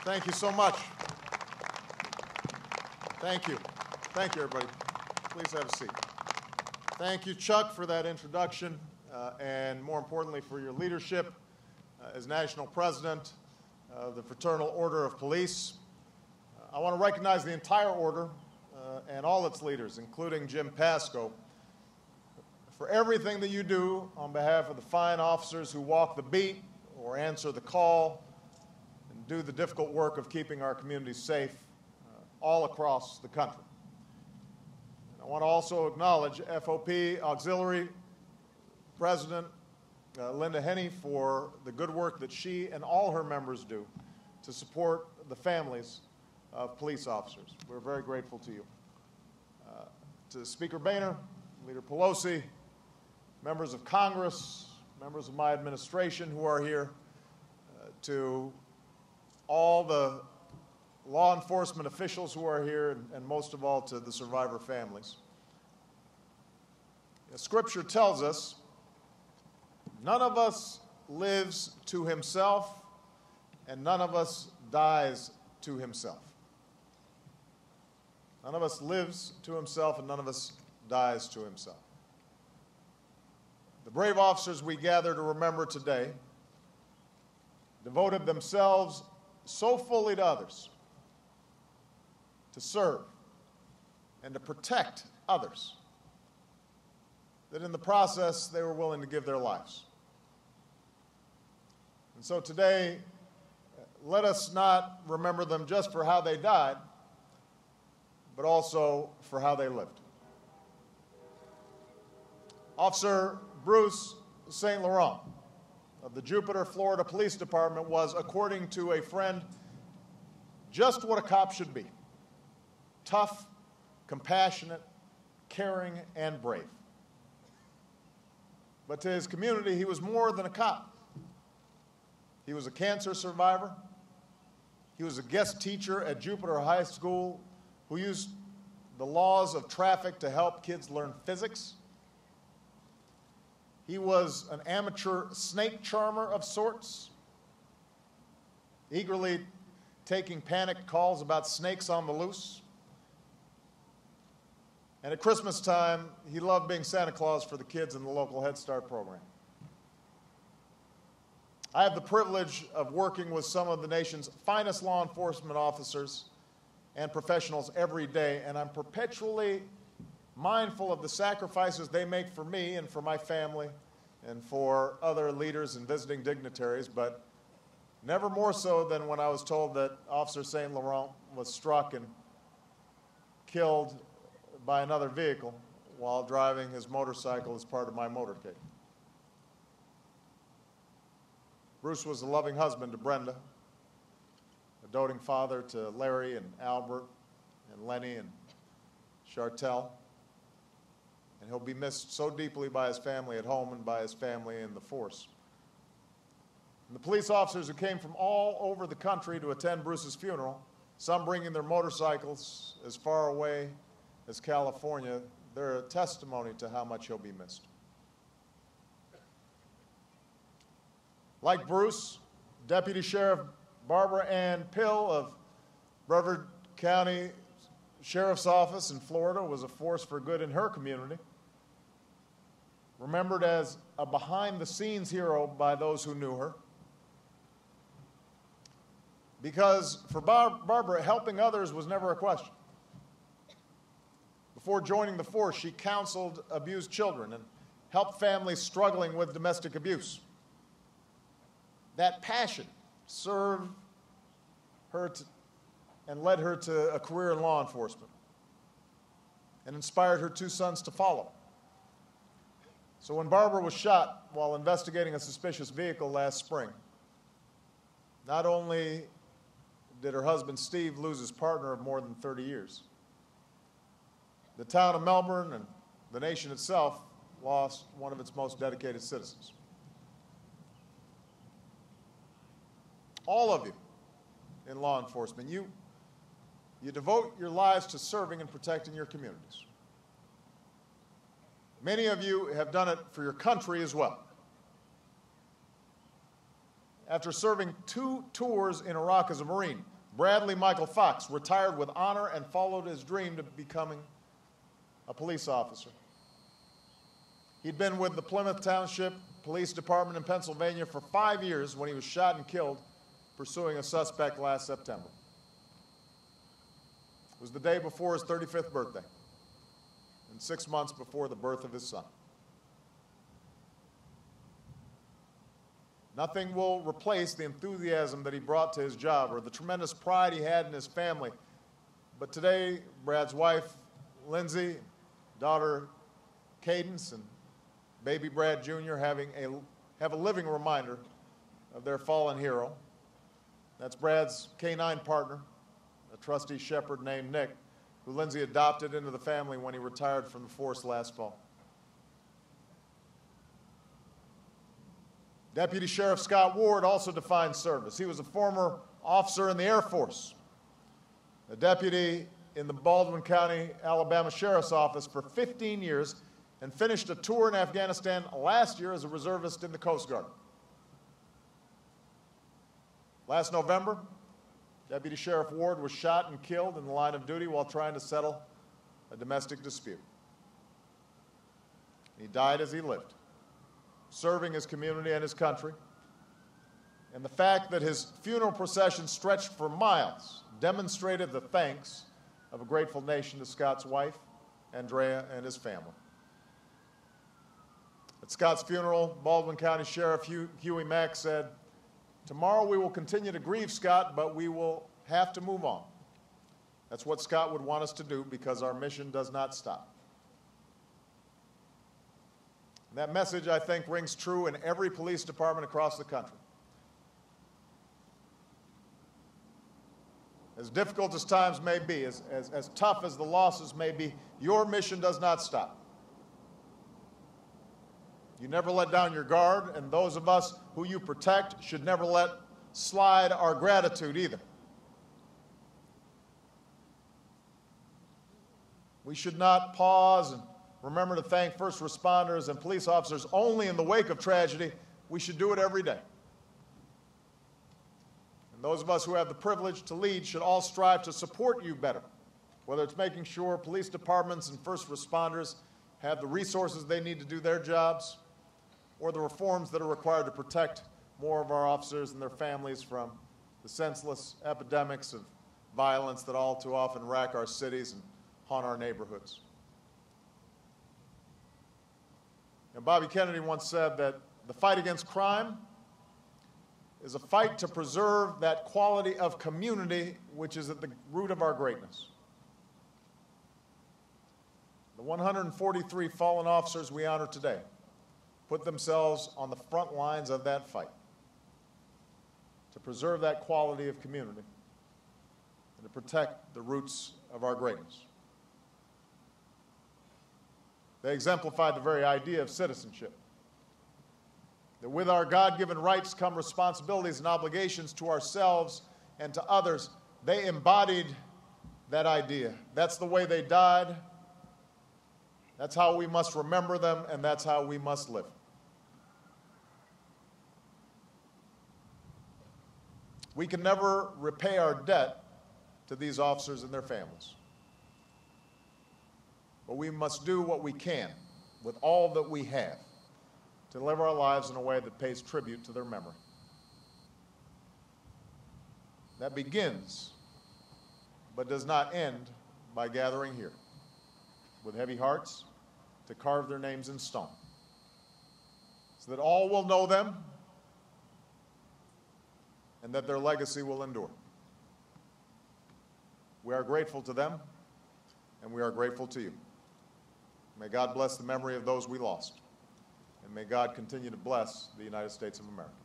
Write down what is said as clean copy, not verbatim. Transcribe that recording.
Thank you so much. Thank you. Thank you, everybody. Please have a seat. Thank you, Chuck, for that introduction, and more importantly, for your leadership as National President of the Fraternal Order of Police. I want to recognize the entire order and all its leaders, including Jim Pasco, for everything that you do on behalf of the fine officers who walk the beat or answer the call and do the difficult work of keeping our communities safe all across the country. And I want to also acknowledge FOP Auxiliary President Linda Henney for the good work that she and all her members do to support the families of police officers. We're very grateful to you. To Speaker Boehner, Leader Pelosi, members of Congress, members of my administration who are here, to all the law enforcement officials who are here, and most of all to the survivor families. Scripture tells us none of us lives to himself, and none of us dies to himself. None of us lives to himself, and none of us dies to himself. The brave officers we gather to remember today devoted themselves so fully to others, to serve and to protect others, that in the process they were willing to give their lives. And so today, let us not remember them just for how they died, but also for how they lived. Officer Bruce St. Laurent of the Jupiter, Florida Police Department was, according to a friend, just what a cop should be: tough, compassionate, caring, and brave. But to his community, he was more than a cop. He was a cancer survivor. He was a guest teacher at Jupiter High School who used the laws of traffic to help kids learn physics. He was an amateur snake charmer of sorts, eagerly taking panicked calls about snakes on the loose. And at Christmas time, he loved being Santa Claus for the kids in the local Head Start program. I have the privilege of working with some of the nation's finest law enforcement officers and professionals every day, and I'm perpetually mindful of the sacrifices they make for me and for my family and for other leaders and visiting dignitaries, but never more so than when I was told that Officer St. Laurent was struck and killed by another vehicle while driving his motorcycle as part of my motorcade. Bruce was a loving husband to Brenda, a doting father to Larry and Albert and Lenny and Chartel, and he'll be missed so deeply by his family at home and by his family in the force. And the police officers who came from all over the country to attend Bruce's funeral, some bringing their motorcycles as far away as California, they're a testimony to how much he'll be missed. Like Bruce, Deputy Sheriff Barbara Ann Pill of Brevard County Sheriff's Office in Florida was a force for good in her community, remembered as a behind-the-scenes hero by those who knew her. Because for Barbara, helping others was never a question. Before joining the force, she counseled abused children and helped families struggling with domestic abuse. That passion served her and led her to a career in law enforcement and inspired her two sons to follow. So when Barbara was shot while investigating a suspicious vehicle last spring, not only did her husband Steve lose his partner of more than 30 years, the town of Melbourne and the nation itself lost one of its most dedicated citizens. All of you in law enforcement, you devote your lives to serving and protecting your communities. Many of you have done it for your country as well. After serving 2 tours in Iraq as a Marine, Bradley Michael Fox retired with honor and followed his dream to becoming a police officer. He'd been with the Plymouth Township Police Department in Pennsylvania for 5 years when he was shot and killed pursuing a suspect last September. It was the day before his 35th birthday and 6 months before the birth of his son. Nothing will replace the enthusiasm that he brought to his job or the tremendous pride he had in his family. But today, Brad's wife, Lindsay, daughter, Cadence, and baby Brad Jr. have a living reminder of their fallen hero. That's Brad's K-9 partner, a trusty shepherd named Nick, who Lindsay adopted into the family when he retired from the force last fall. Deputy Sheriff Scott Ward also defined service. He was a former officer in the Air Force, a deputy in the Baldwin County, Alabama Sheriff's Office for 15 years, and finished a tour in Afghanistan last year as a reservist in the Coast Guard. Last November, Deputy Sheriff Ward was shot and killed in the line of duty while trying to settle a domestic dispute. He died as he lived, serving his community and his country. And the fact that his funeral procession stretched for miles demonstrated the thanks of a grateful nation to Scott's wife, Andrea, and his family. At Scott's funeral, Baldwin County Sheriff Huey Mack said, "Tomorrow we will continue to grieve Scott, but we will have to move on." That's what Scott would want us to do because our mission does not stop. And that message, I think, rings true in every police department across the country. As difficult as times may be, as tough as the losses may be, your mission does not stop. You never let down your guard, and those of us who you protect should never let slide our gratitude either. We should not pause and remember to thank first responders and police officers only in the wake of tragedy. We should do it every day. And those of us who have the privilege to lead should all strive to support you better, whether it's making sure police departments and first responders have the resources they need to do their jobs, or the reforms that are required to protect more of our officers and their families from the senseless epidemics of violence that all too often rack our cities and haunt our neighborhoods. And Bobby Kennedy once said that the fight against crime is a fight to preserve that quality of community which is at the root of our greatness. The 143 fallen officers we honor today put themselves on the front lines of that fight to preserve that quality of community and to protect the roots of our greatness. They exemplified the very idea of citizenship, that with our God-given rights come responsibilities and obligations to ourselves and to others. They embodied that idea. That's the way they died. That's how we must remember them, and that's how we must live. We can never repay our debt to these officers and their families. But we must do what we can with all that we have to live our lives in a way that pays tribute to their memory. That begins, but does not end by gathering here with heavy hearts to carve their names in stone, so that all will know them and that their legacy will endure. We are grateful to them, and we are grateful to you. May God bless the memory of those we lost, and may God continue to bless the United States of America.